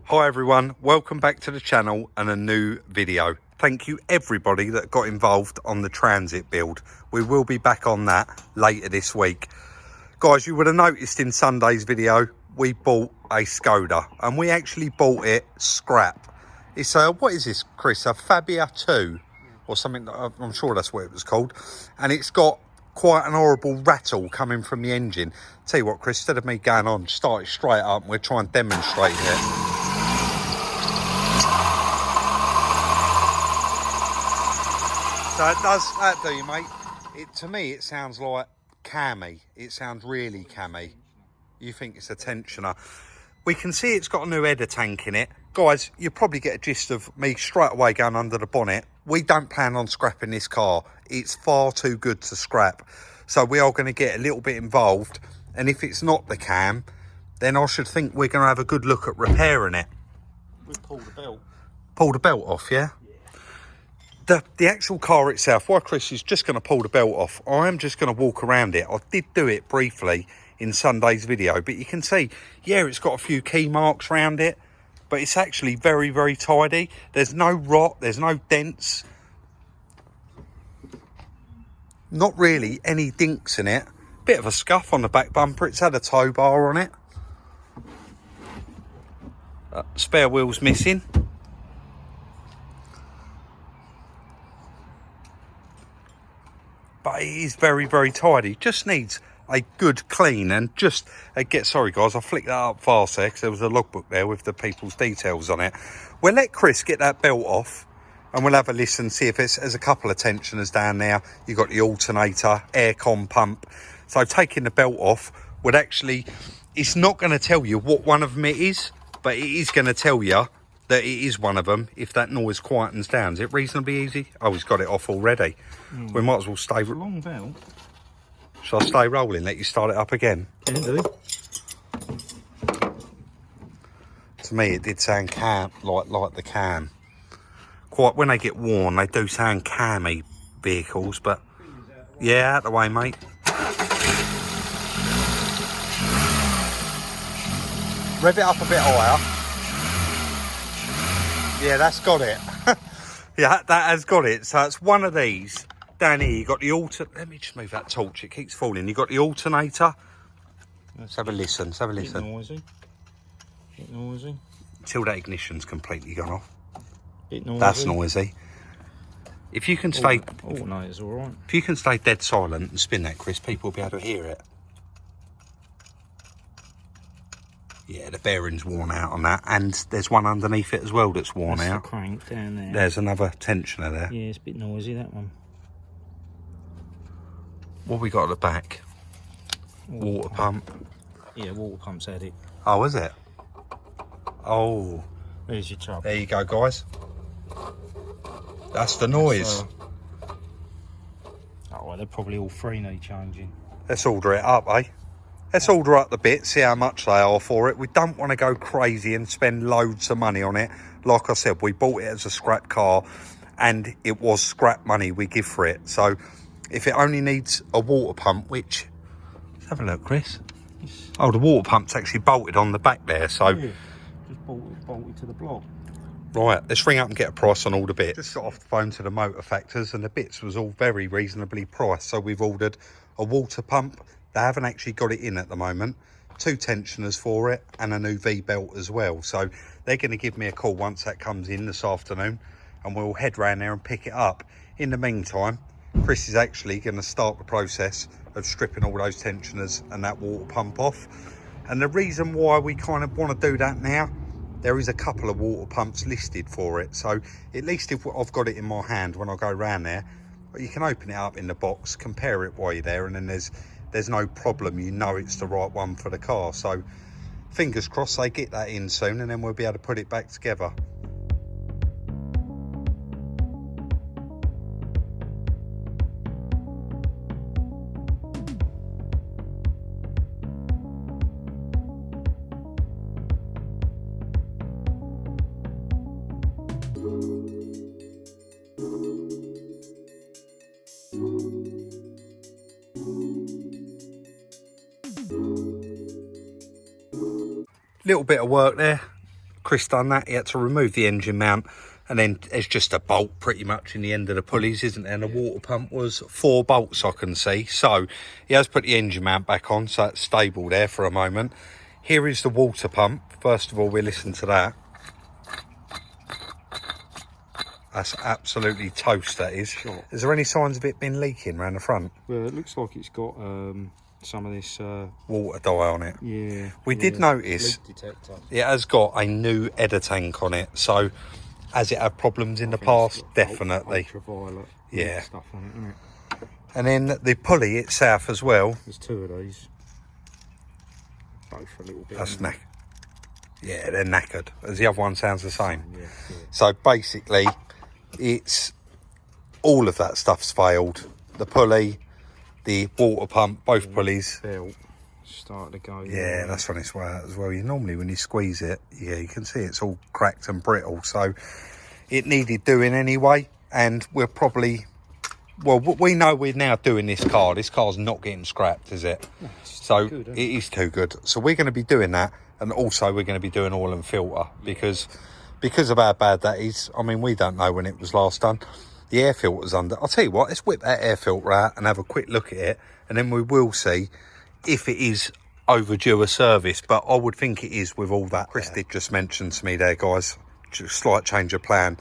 Hi everyone, welcome back to the channel and a new video. Thank you everybody that got involved on the transit build. We will be back on that later this week. Guys, you would have noticed in Sunday's video, we bought a Skoda and we actually bought it scrap. It's a, what is this, Chris? A Fabia 2 or something, I'm sure that's what it was called. And it's got quite an horrible rattle coming from the engine. Tell you what, Chris, instead of me going on, start it straight up and we'll try and demonstrate it. So it does that, do you, mate? To me, it sounds like cammy. It sounds really cammy. You think it's a tensioner. We can see it's got a new header tank in it. Guys, you probably get a gist of me straight away going under the bonnet. We don't plan on scrapping this car. It's far too good to scrap. So we are going to get a little bit involved. And if it's not the cam, then I should think we're going to have a good look at repairing it. We pulled the belt. Pull the belt off, yeah? The actual car itself, while Chris is just going to pull the belt off, I am just going to walk around it. I did do it briefly in Sunday's video, but you can see, yeah, it's got a few key marks around it, but it's actually very, very tidy. There's no rot, there's no dents. Not really any dinks in it. Bit of a scuff on the back bumper. It's had a tow bar on it. Spare wheel's missing. But it is very, very tidy. Just needs a good clean and just sorry guys, I flicked that up fast there because there was a logbook there with the people's details on it. We'll let Chris get that belt off and we'll have a listen, see if there's a couple of tensioners down there. You've got the alternator, aircon pump. So taking the belt off would actually, it's not going to tell you what one of them it is, but it is going to tell you that it is one of them if that noise quietens down. Is it reasonably easy? Oh, he's got it off already. We might as well stay. It's a long belt. Shall I stay rolling? Let you start it up again? Yeah, do. To me, it did sound cam, like the cam. Quite when they get worn, they do sound cammy vehicles. But yeah, out the way, mate. Rev it up a bit higher. Yeah, that's got it. Yeah, that has got it. So it's one of these. Down here, you got the let me just move that torch. It keeps falling. You got the alternator. Let's have a listen. Let's have a listen. Bit noisy. Bit noisy. Until that ignition's completely gone off. Bit noisy. That's noisy. If you can stay, no, it's all right. If you can stay dead silent and spin that, Chris, people will be able to hear it. Yeah, the bearing's worn out on that, and there's one underneath it as well that's worn out. The crank down there. There's another tensioner there. Yeah, it's a bit noisy, that one. What we got at the back? Water pump. Yeah, water pump's had it. Oh, is it? Oh. There's your tub. There you go, guys. That's the noise. Oh, well, they're probably all three need changing. Let's order it up, eh? Let's order up the bits, see how much they are for it. We don't want to go crazy and spend loads of money on it. Like I said, we bought it as a scrap car and it was scrap money we give for it. So if it only needs a water pump, which, let's have a look, Chris. Oh, the water pump's actually bolted on the back there. So yeah, just bolted to the block. Right, let's ring up and get a price on all the bits. Just got off the phone to the motor factors and the bits was all very reasonably priced. So we've ordered a water pump. They haven't actually got it in at the moment. 2 tensioners for it and a new V-belt as well. So they're going to give me a call once that comes in this afternoon and we'll head round there and pick it up. In the meantime, Chris is actually going to start the process of stripping all those tensioners and that water pump off. And the reason why we kind of want to do that now, there is a couple of water pumps listed for it. So at least if I've got it in my hand when I go round there, you can open it up in the box, compare it while you're there, and then there's no problem. You know it's the right one for the car. So fingers crossed they get that in soon and then we'll be able to put it back together. Little bit of work there. Chris done that. He had to remove the engine mount, and then there's just a bolt pretty much in the end of the pulleys, isn't there? And the water pump was 4 bolts, I can see. So he has put the engine mount back on, so it's stable there for a moment. Here is the water pump. First of all, we listen to that. That's absolutely toast, that is. Sure. Is there any signs of it been leaking around the front? Well, it looks like it's got some of this... Water dye on it. yeah. We did notice leak detector. it has got a new header tank on it, so has it had problems in the past? Definitely. Ultraviolet Yeah. stuff on it, isn't it? And then the pulley itself as well. There's 2 of these. Both a little bit. That's knackered. Yeah, they're knackered. As the other one sounds the same. Yeah, yeah. So basically, it's all of that stuff's failed. The pulley, the water pump, both pulleys. Belt started to go. Yeah, that's when it's out as well. You normally, when you squeeze it, yeah, you can see it's all cracked and brittle. So it needed doing anyway, and we're probably, well, we know we're now doing this car. This car's not getting scrapped, is it? No, it's So good, isn't it is too good. So we're going to be doing that, and also we're going to be doing oil and filter because of how bad that is. I mean, we don't know when it was last done. The air filter's under. I'll tell you what, let's whip that air filter out and have a quick look at it, and then we will see if it is overdue a service. But I would think it is with all that. Chris did just mention to me there, guys, just slight change of plan.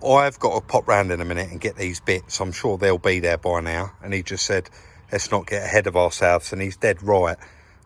I've got to pop round in a minute and get these bits. I'm sure they'll be there by now. And he just said, let's not get ahead of ourselves. And he's dead right.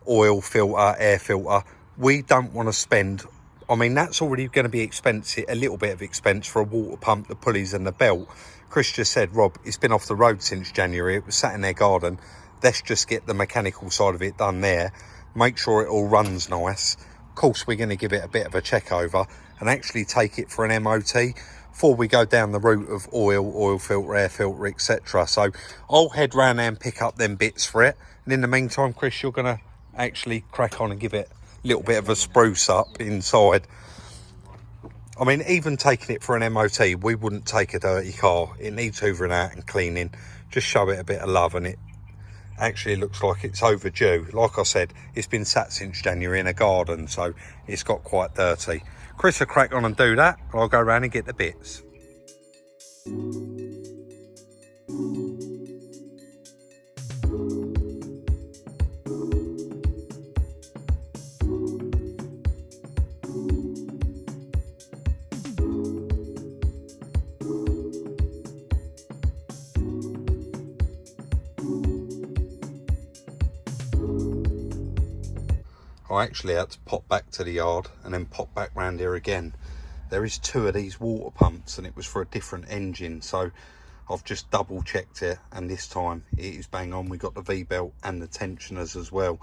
Oil filter, air filter. We don't want to spend... I mean, that's already going to be expensive, a little bit of expense for a water pump, the pulleys and the belt. Chris just said, Rob, it's been off the road since January. It was sat in their garden. Let's just get the mechanical side of it done there. Make sure it all runs nice. Of course, we're going to give it a bit of a check over and actually take it for an MOT before we go down the route of oil filter, air filter, etc. So I'll head round there and pick up them bits for it. And in the meantime, Chris, you're going to actually crack on and give it little bit of a spruce up inside. I mean, even taking it for an MOT, we wouldn't take a dirty car. It needs hoovering out and cleaning. Just show it a bit of love, and it actually looks like it's overdue. Like I said, it's been sat since January in a garden, so it's got quite dirty. Chris will crack on and do that, and I'll go around and get the bits. I actually had to pop back to the yard and then pop back round here again. There is 2 of these water pumps, and it was for a different engine, so I've just double checked it, and this time it is bang on. We got the V-belt and the tensioners as well.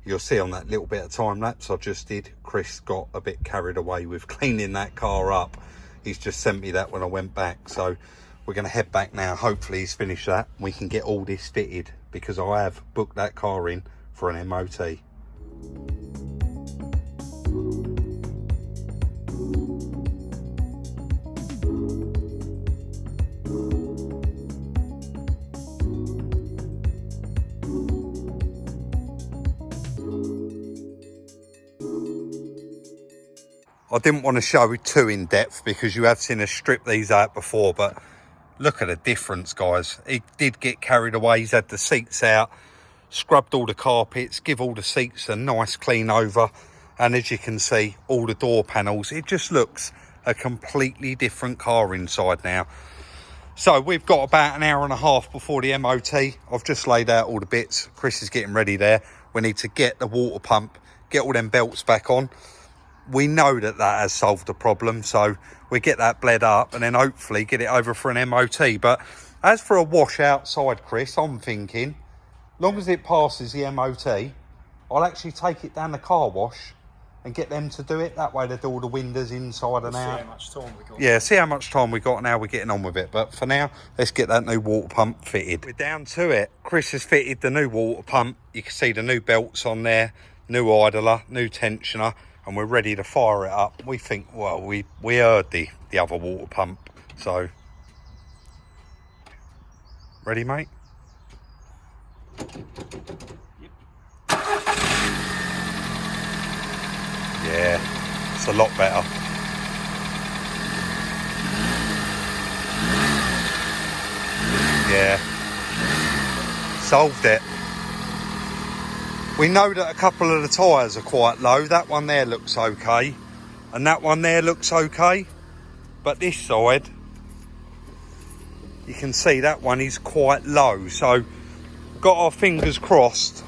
You'll see on that little bit of time lapse I just did, Chris got a bit carried away with cleaning that car up. He's just sent me that when I went back, so we're going to head back now. Hopefully he's finished that and we can get all this fitted, because I have booked that car in for an MOT. I didn't want to show it too in depth because you have seen us strip these out before, but look at the difference, guys. He did get carried away. He's had the seats out, scrubbed all the carpets, give all the seats a nice clean over, and as you can see, all the door panels, it just looks a completely different car inside now. So we've got about an hour and a half before the MOT. I've just laid out all the bits. Chris is getting ready there. We need to get the water pump, get all them belts back on. We know that that has solved the problem, so we get that bled up and then hopefully get it over for an MOT. But as for a wash outside, Chris, I'm thinking, long as it passes the MOT, I'll actually take it down the car wash and get them to do it. That way they do all the windows inside and out. See how much time we got. Yeah, see how much time we got and how we're getting on with it. But for now, let's get that new water pump fitted. We're down to it. Chris has fitted the new water pump. You can see the new belts on there, new idler, new tensioner, and we're ready to fire it up. We think, well, we heard the other water pump. So, ready, mate? Yep. Yeah, it's a lot better. Yeah, solved it. We know that a couple of the tyres are quite low. That one there looks okay, and that one there looks okay, but this side, you can see that one is quite low. So got our fingers crossed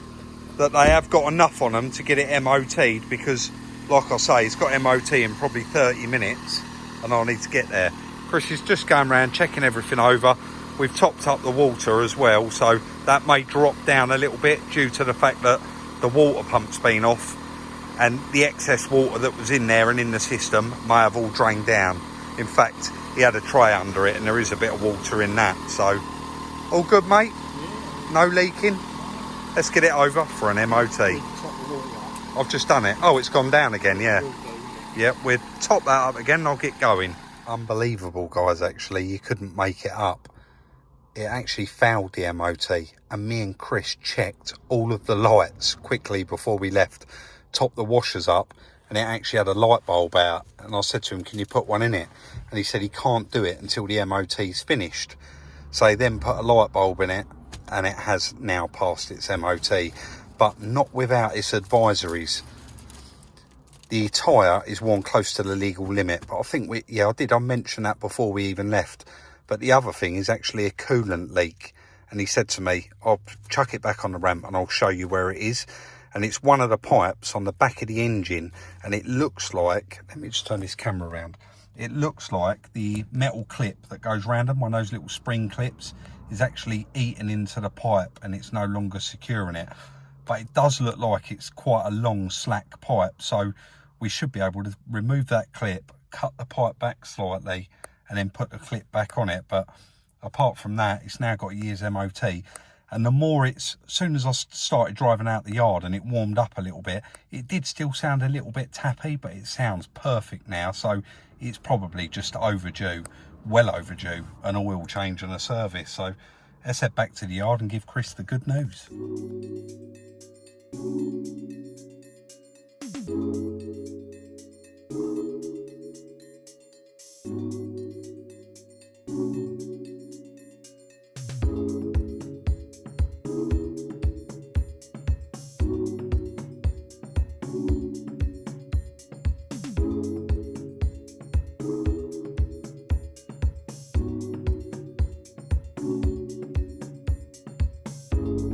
that they have got enough on them to get it MOT'd, because like I say, it's got MOT in probably 30 minutes and I'll need to get there. Chris is just going around checking everything over. We've topped up the water as well, so that may drop down a little bit due to the fact that the water pump's been off and the excess water that was in there and in the system may have all drained down. In fact, he had a tray under it and there is a bit of water in that. So all good, mate? Yeah. No leaking? Let's get it over for an MOT. I've just done it. Oh, it's gone down again, yeah. Yeah, we'll top that up again and I'll get going. Unbelievable, guys, actually. You couldn't make it up. It actually failed the MOT, and me and Chris checked all of the lights quickly before we left, topped the washers up, and it actually had a light bulb out. And I said to him, can you put one in it? And he said he can't do it until the MOT's finished. So he then put a light bulb in it, and it has now passed its MOT, but not without its advisories. The tyre is worn close to the legal limit, but I think I mention that before we even left. But the other thing is actually a coolant leak. And he said to me, I'll chuck it back on the ramp and I'll show you where it is. And it's one of the pipes on the back of the engine. And it looks like, let me just turn this camera around. It looks like the metal clip that goes around them, one of those little spring clips, is actually eaten into the pipe and it's no longer securing it. But it does look like it's quite a long slack pipe. So we should be able to remove that clip, cut the pipe back slightly, and then put the clip back on it. But apart from that, it's now got a year's MOT. And the more as soon as I started driving out the yard and it warmed up a little bit, it did still sound a little bit tappy, but it sounds perfect now. So it's probably just overdue, well overdue, an oil change and a service. So let's head back to the yard and give Chris the good news.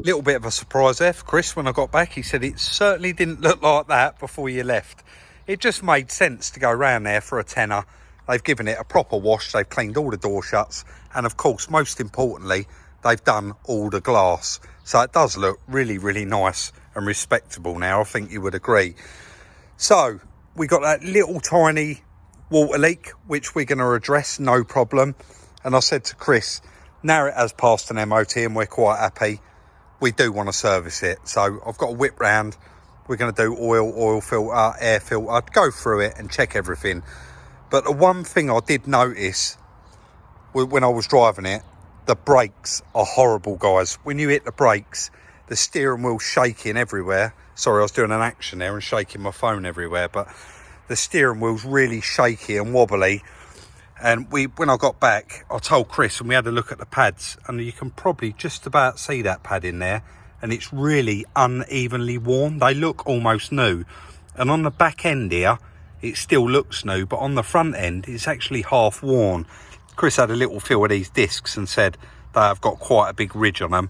Little bit of a surprise there for Chris when I got back. He said it certainly didn't look like that before you left. It just made sense to go round there for a tenner. They've given it a proper wash, they've cleaned all the door shuts, and of course, most importantly, they've done all the glass. So it does look really, really nice and respectable now, I think you would agree. So we got that little tiny water leak, which we're going to address, no problem. And I said to Chris, now it has passed an MOT and we're quite happy, we do want to service it. So I've got a whip round. We're going to do oil filter, air filter, go through it and check everything. But the one thing I did notice when I was driving it, the brakes are horrible, guys. When you hit the brakes, the steering wheel's shaking everywhere. Sorry, I was doing an action there and shaking my phone everywhere, but the steering wheel's really shaky and wobbly. And when I got back, I told Chris and we had a look at the pads, and you can probably just about see that pad in there, and it's really unevenly worn. They look almost new, and on the back end here it still looks new, but on the front end it's actually half worn. Chris had a little feel of these discs and said they have got quite a big ridge on them,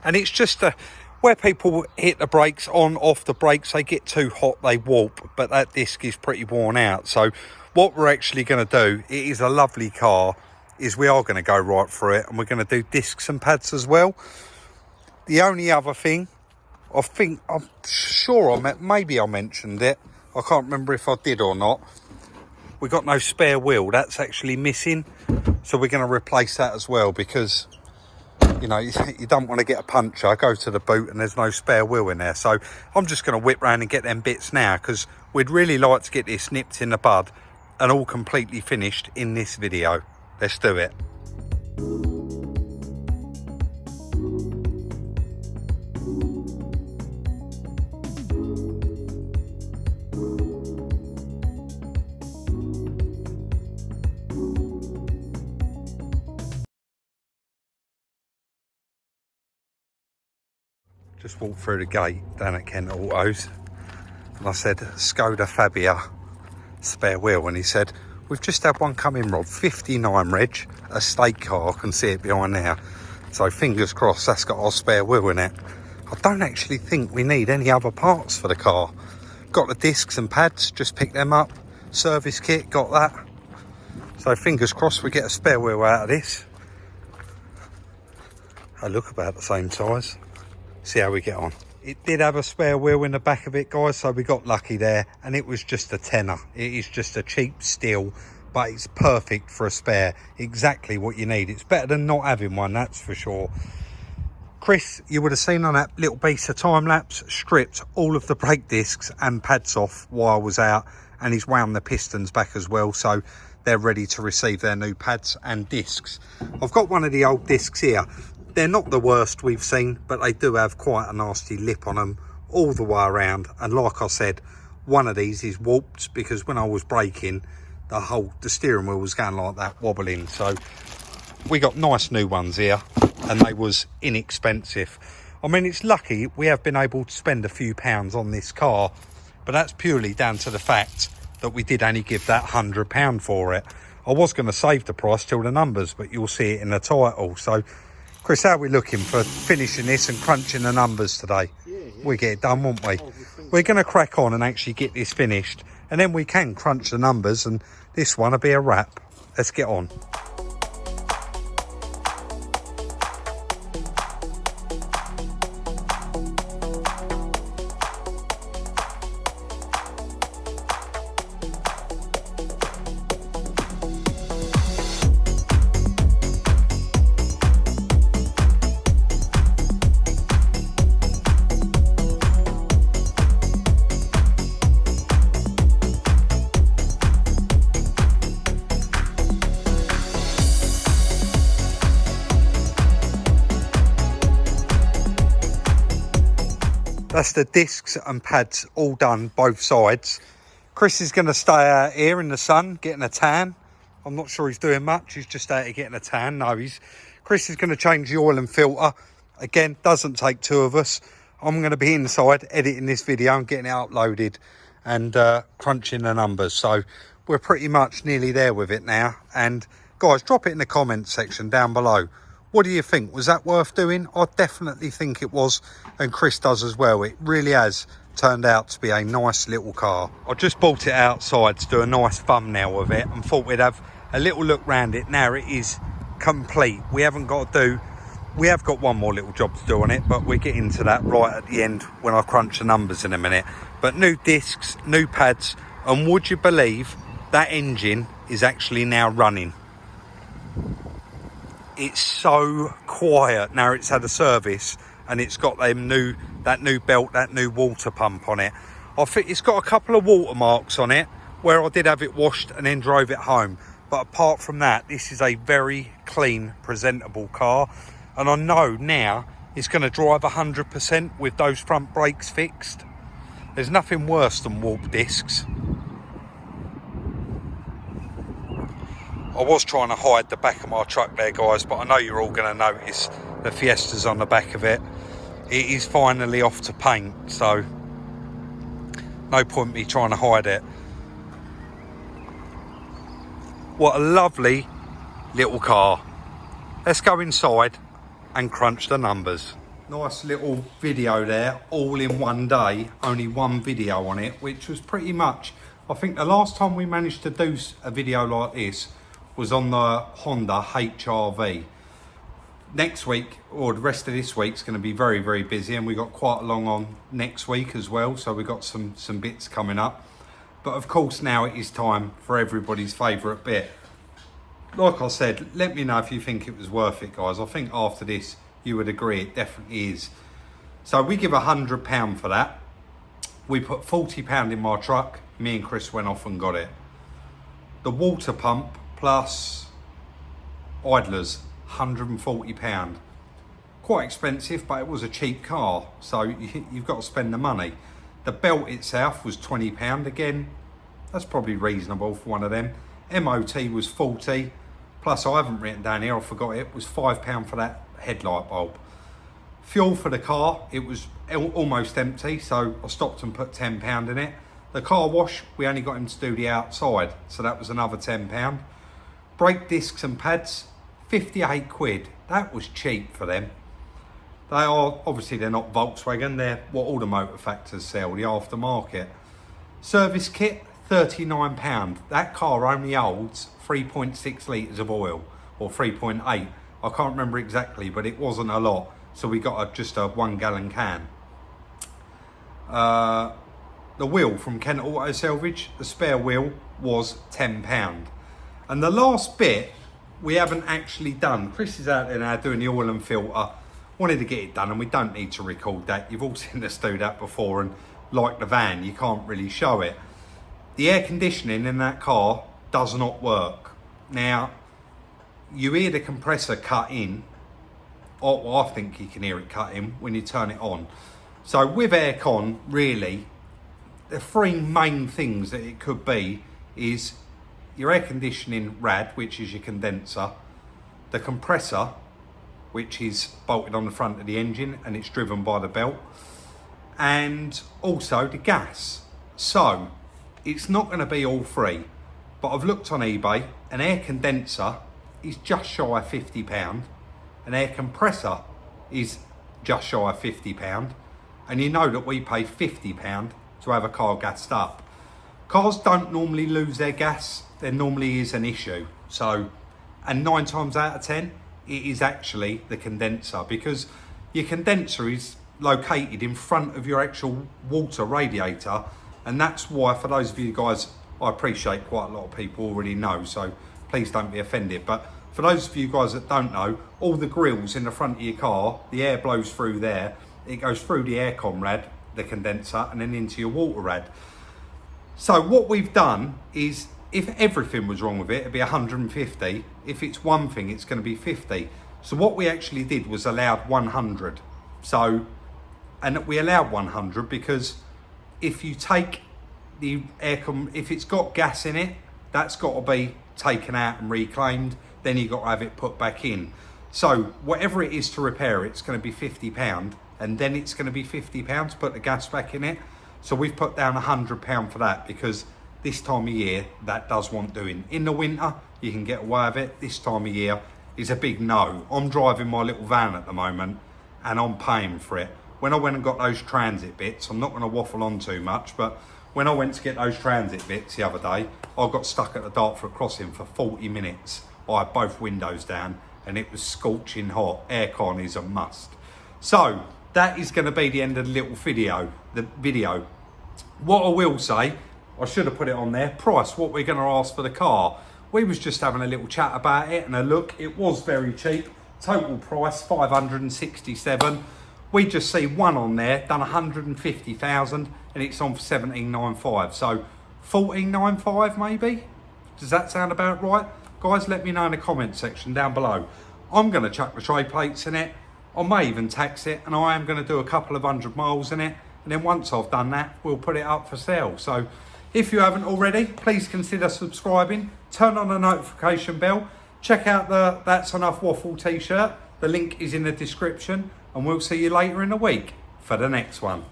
and it's just where people hit the brakes, on off the brakes, they get too hot, they warp, but that disc is pretty worn out. So what we're actually going to do, it is a lovely car, is we are going to go right through it and we're going to do discs and pads as well. The only other thing, I'm sure maybe I mentioned it, I can't remember if I did or not, we got no spare wheel, that's actually missing, so we're going to replace that as well, because you know, you don't want to get a puncture, go to the boot and there's no spare wheel in there. So I'm just going to whip round and get them bits now, because we'd really like to get this nipped in the bud and all completely finished in this video. Let's do it. Just walked through the gate down at Kent Autos and I said, Skoda Fabia, spare wheel. And he said, we've just had one come in, Rob, 59 reg, a state car, I can see it behind there. So fingers crossed that's got our spare wheel in it. I don't actually think we need any other parts for the car. Got the discs and pads, just picked them up. Service kit, got that. So fingers crossed we get a spare wheel out of this. They look about the same size. See how we get on. It did have a spare wheel in the back of it, guys, so we got lucky there, and it was just a tenner. It is just a cheap steel, but it's perfect for a spare. Exactly what you need. It's better than not having one, that's for sure. Chris, you would have seen on that little piece of time lapse, stripped all of the brake discs and pads off while I was out, and he's wound the pistons back as well, so they're ready to receive their new pads and discs. I've got one of the old discs here. They're not the worst we've seen, but they do have quite a nasty lip on them all the way around. And like I said, one of these is warped because when I was braking, the steering wheel was going like that, wobbling. So we got nice new ones here, and they was inexpensive. I mean, it's lucky we have been able to spend a few pounds on this car, but that's purely down to the fact that we did only give that £100 for it. I was going to save the price till the numbers, but you'll see it in the title. So Chris, how are we looking for finishing this and crunching the numbers today? Yeah. We get it done, won't we? We're going to crack on and actually get this finished, and then we can crunch the numbers, and this one will be a wrap. Let's get on. That's the discs and pads all done, both sides. Chris is going to stay out here in the sun, getting a tan. I'm not sure he's doing much. He's just out here getting a tan. No, Chris is going to change the oil and filter. Again, doesn't take two of us. I'm going to be inside editing this video and getting it uploaded and crunching the numbers. So we're pretty much nearly there with it now. And guys, drop it in the comments section down below. What do you think? Was that worth doing? I definitely think it was, and Chris does as well. It really has turned out to be a nice little car. I just bought it outside to do a nice thumbnail of it and thought we'd have a little look round it. Now it is complete. We have got one more little job to do on it, but we'll get into that right at the end when I crunch the numbers in a minute. But new discs, new pads, and would you believe that engine is actually now running? It's so quiet now. It's had a service and it's got that new belt, that new water pump on it. I think it's got a couple of watermarks on it where I did have it washed and then drove it home, but apart from that, this is a very clean, presentable car, and I know now it's going to drive 100% with those front brakes fixed. There's nothing worse than warped discs. I was trying to hide the back of my truck there, guys, but I know you're all going to notice the Fiesta's on the back of it. It is finally off to paint, so no point me trying to hide it. What a lovely little car. Let's go inside and crunch the numbers. Nice little video there, all in one day, only one video on it, which was pretty much, I think the last time we managed to do a video like this was on the Honda HR-V. Next week, or the rest of this week's going to be very, very busy, and we got quite a long on next week as well, so we got some bits coming up. But of course now it is time for everybody's favourite bit. Like I said, let me know if you think it was worth it, guys. I think after this you would agree it definitely is. So we give £100 for that. We put £40 in my truck. Me and Chris went off and got it. The water pump plus idlers, £140. Quite expensive, but it was a cheap car, so you've got to spend the money. The belt itself was £20. Again, that's probably reasonable for one of them. MOT was £40, plus I haven't written down here, I forgot it, was £5 for that headlight bulb. Fuel for the car, it was almost empty, so I stopped and put £10 in it. The car wash, we only got him to do the outside, so that was another £10. Brake discs and pads, 58 quid. That was cheap for them. They are, obviously they're not Volkswagen, they're what all the motor factors sell, the aftermarket. Service kit, £39. That car only holds 3.6 litres of oil, or 3.8. I can't remember exactly, but it wasn't a lot. So we got just a 1 gallon can. The wheel from Kent Auto Salvage, the spare wheel was £10. And the last bit we haven't actually done. Chris is out there now doing the oil and filter. Wanted to get it done, and we don't need to record that. You've all seen us do that before, and like the van, you can't really show it. The air conditioning in that car does not work. Now, you hear the compressor cut in, or I think you can hear it cut in when you turn it on. So with aircon, really, the three main things that it could be is your air conditioning rad, which is your condenser, the compressor, which is bolted on the front of the engine and it's driven by the belt, and also the gas. So it's not going to be all three, but I've looked on eBay. An air condenser is just shy of £50. An air compressor is just shy of £50, and you know that we pay £50 to have a car gassed up. Cars don't normally lose their gas. There normally is an issue. So, and 9 times out of 10, it is actually the condenser, because your condenser is located in front of your actual water radiator, and that's why, for those of you guys, I appreciate quite a lot of people already know, so please don't be offended, but for those of you guys that don't know, all the grills in the front of your car, the air blows through there, it goes through the aircon rad, the condenser, and then into your water rad. So what we've done is, if everything was wrong with it, it'd be 150. If it's one thing, it's going to be 50. So what we actually did was allowed 100. So, and we allowed 100 because if you take the aircon, if it's got gas in it, that's got to be taken out and reclaimed. Then you've got to have it put back in. So whatever it is to repair it, it's going to be £50, and then it's going to be £50 to put the gas back in it. So we've put down £100 for that, because this time of year that does want doing. In the winter you can get away with it. This time of year is a big no. I'm driving my little van at the moment and I'm paying for it. When I went and got those transit bits, I'm not going to waffle on too much, but when I went to get those transit bits the other day, I got stuck at the Dartford crossing for 40 minutes. I had both windows down and it was scorching hot. Aircon is a must. So that is going to be the end of the little video. What I will say, I should have put it on there, price, what we're going to ask for the car. We was just having a little chat about it and a look. It was very cheap. Total price, 567. We just see one on there, done 150,000, and it's on for 1795. So 1495 maybe? Does that sound about right? Guys, let me know in the comment section down below. I'm going to chuck the tray plates in it. I may even tax it, and I am going to do a couple of 100 miles in it. And then once I've done that, we'll put it up for sale. So if you haven't already, please consider subscribing. Turn on the notification bell. Check out the That's Enough Waffle t-shirt. The link is in the description. And we'll see you later in the week for the next one.